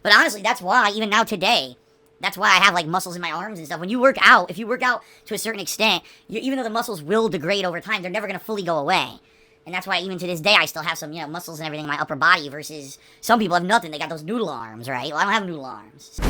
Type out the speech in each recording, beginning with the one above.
But honestly, that's why, even now today, that's why I have like muscles in my arms and stuff. When you work out, if you work out to a certain extent, even though the muscles will degrade over time, they're never going to fully go away. And that's why even to this day, I still have some, muscles and everything in my upper body versus some people have nothing. They got those noodle arms, right? Well, I don't have noodle arms.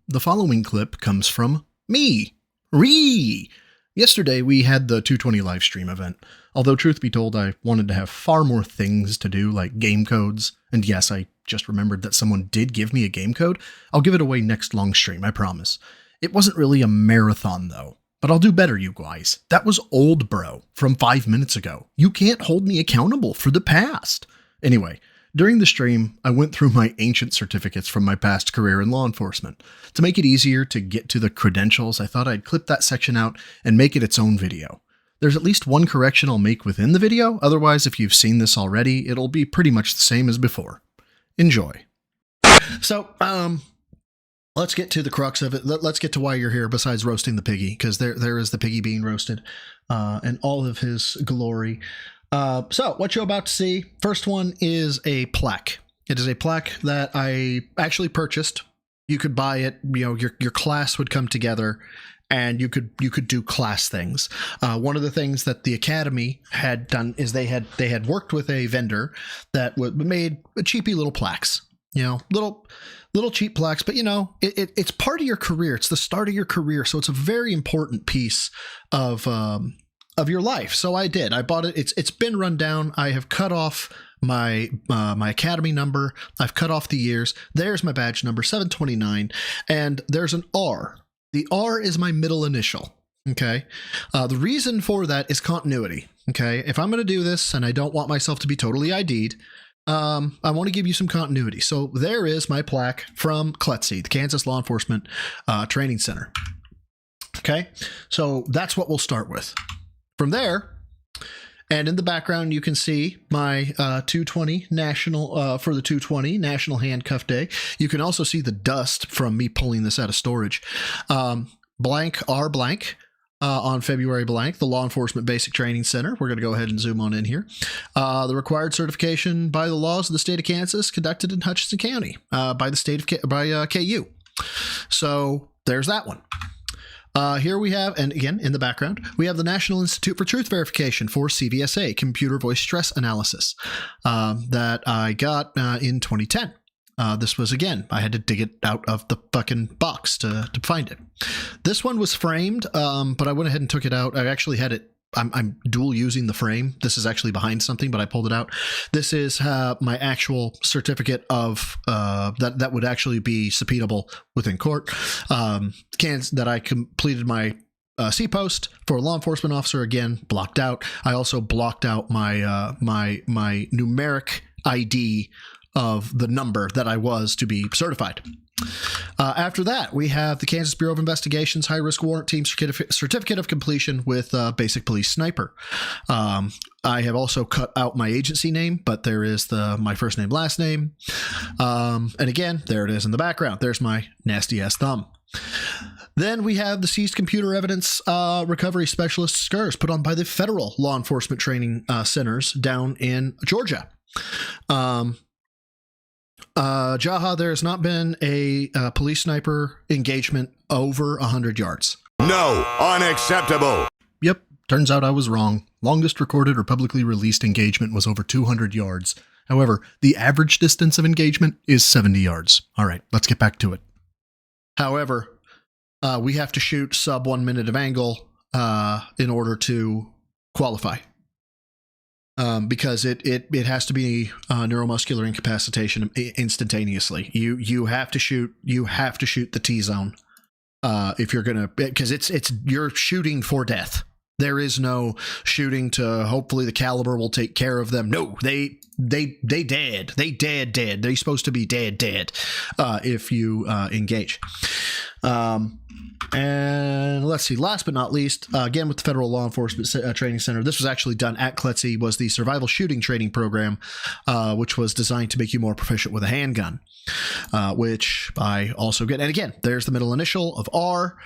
The following clip comes from me, Ree. Yesterday we had the 220 live stream event. Although truth be told, I wanted to have far more things to do, like game codes. And yes, I just remembered that someone did give me a game code. I'll give it away next long stream, I promise. It wasn't really a marathon though, but I'll do better, you guys. That was old, bro, from 5 minutes ago. You can't hold me accountable for the past. Anyway, during the stream, I went through my ancient certificates from my past career in law enforcement. To make it easier to get to the credentials, I thought I'd clip that section out and make it its own video. There's at least one correction I'll make within the video, otherwise if you've seen this already, it'll be pretty much the same as before. Enjoy. So, let's get to the crux of it. Let's get to why you're here besides roasting the piggy, because there is the piggy being roasted, in all of his glory. So what you're about to see, first one is a plaque. It is a plaque that I actually purchased. You could buy it, your class would come together and you could do class things. One of the things that the Academy had done is they had worked with a vendor that made cheapy little plaques, little cheap plaques, but it's part of your career. It's the start of your career. So it's a very important piece of your life. So I did. I bought it. It's been run down. I have cut off my my Academy number. I've cut off the years. There's my badge number, 729, and there's an R. The R is my middle initial. Okay. The reason for that is continuity. Okay. If I'm going to do this and I don't want myself to be totally ID'd, I want to give you some continuity. So there is my plaque from CLETC, the Kansas Law Enforcement Training Center. Okay. So that's what we'll start with. From there, and in the background, you can see my 220 national, for the 220 National Handcuff Day. You can also see the dust from me pulling this out of storage. Blank R blank on February blank, the Law Enforcement Basic Training Center. We're going to go ahead and zoom on in here. The required certification by the laws of the state of Kansas, conducted in Hutchinson County by the state of KU. So there's that one. Here we have, and again, in the background, we have the National Institute for Truth Verification for CVSA, Computer Voice Stress Analysis, that I got in 2010. This was, again, I had to dig it out of the fucking box to find it. This one was framed, but I went ahead and took it out. I actually had it. I'm dual using the frame. This is actually behind something, but I pulled it out. This is my actual certificate of that would actually be subpoenable within court. That I completed my C-post for a law enforcement officer, again, blocked out. I also blocked out my my numeric ID of the number that I was to be certified. After that, we have the Kansas Bureau of Investigation's High-Risk Warrant Team Certificate of Completion with Basic Police Sniper. I have also cut out my agency name, but there is my first name, last name. And again, there it is in the background. There's my nasty-ass thumb. Then we have the Seized Computer Evidence Recovery Specialist SCRS put on by the Federal Law Enforcement Training Centers down in Georgia. Jaha, there has not been a police sniper engagement over 100 yards. No, unacceptable. Yep, turns out I was wrong. Longest recorded or publicly released engagement was over 200 yards. However, the average distance of engagement is 70 yards. All right, let's get back to it. However, we have to shoot sub 1 minute of angle in order to qualify. Because it has to be neuromuscular incapacitation instantaneously. You have to shoot the T zone if you're gonna, because you're shooting for death. There is no shooting to hopefully the caliber will take care of them. No, they dead. They dead. They're supposed to be dead if you engage. And let's see, last but not least, again with the Federal Law Enforcement Training Center, this was actually done at CLETC, was the Survival Shooting Training Program, which was designed to make you more proficient with a handgun, which I also get. And again, there's the middle initial of R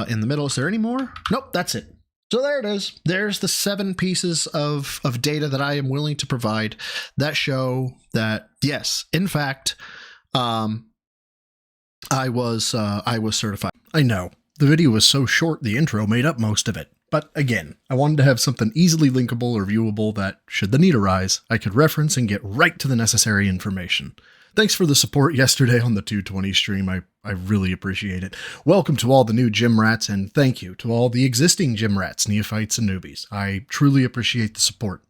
in the middle. Is there any more? Nope, that's it. So there it is. There's the 7 pieces of data that I am willing to provide that show that, yes, in fact, I was certified. I know. The video was so short, the intro made up most of it. But again, I wanted to have something easily linkable or viewable that, should the need arise, I could reference and get right to the necessary information. Thanks for the support yesterday on the 220 stream. I really appreciate it. Welcome to all the new gym rats, and thank you to all the existing gym rats, neophytes, and newbies. I truly appreciate the support.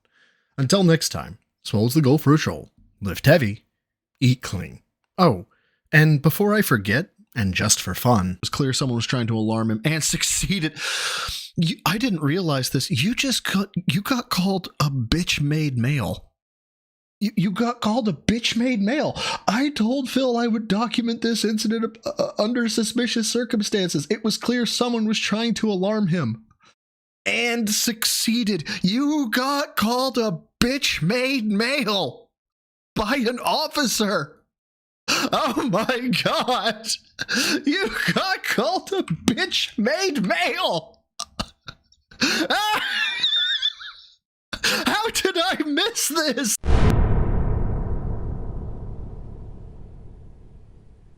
Until next time, swallows the goal for a troll. Lift heavy, eat clean. Oh, and before I forget, and just for fun, it was clear someone was trying to alarm him and succeeded. I didn't realize this. You got called a bitch-made male. You got called a bitch-made male. I told Phil I would document this incident under suspicious circumstances. It was clear someone was trying to alarm him. And succeeded. You got called a bitch-made male by an officer. Oh my God! You got called a bitch-made male! How did I miss this?